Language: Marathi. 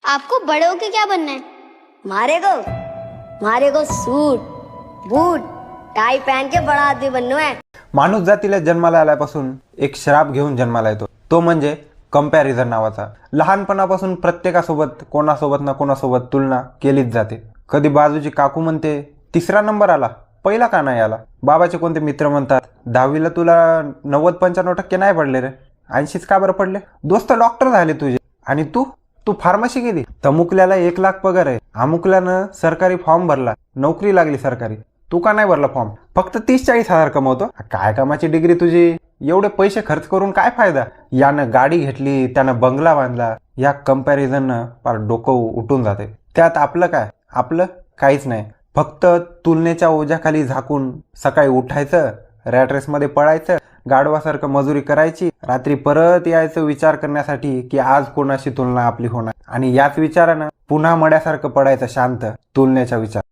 आपको बड़े होके क्या बनना है? मारे को सूट बूट टाई पहन के बड़ा आदमी बनना है। माणूस जातीला जन्माला आल्यापासून एक श्राप घेऊन जन्माला येतो, तो म्हणजे कंपॅरिझन नावाचा। लहानपणापासून प्रत्येकासोबत कोणासोबत ना कोणासोबत तुलना केलीच जाते। कधी बाजूची काकू म्हणते तिसरा नंबर आला, पहिला का नाही आला। बाबाचे कोणते मित्र म्हणतात 10वीला तुला 90-95% नाही पडले रे, 80च का बरं पडले। दोस्त डॉक्टर झाले तुझे आणि तू फार्मसी केली। तमुकल्याला 1 लाख पगार आहे, अमुकल्यानं सरकारी फॉर्म भरला, नोकरी लागली सरकारी, तू का नाही भरला फॉर्म। फक्त 30-40 हजार कमवतो, काय कामाची डिग्री तुझी, एवढे पैसे खर्च करून काय फायदा। यानं गाडी घेतली, त्यानं बंगला बांधला, या कंपॅरिझननं फार डोकं उठून जाते। त्यात आपलं काय, आपलं काहीच नाही। फक्त तुलनेच्या ओझ्याखाली झाकून सकाळी उठायचं, रॅट रेसमध्ये पळायचं, गाढवासारखं मजुरी करायची, रात्री परत यायचं विचार करण्यासाठी की आज कोणाशी तुलना आपली होणार, आणि याच विचारानं पुन्हा मड्यासारखं पडायचं शांत तुलनेच्या विचार।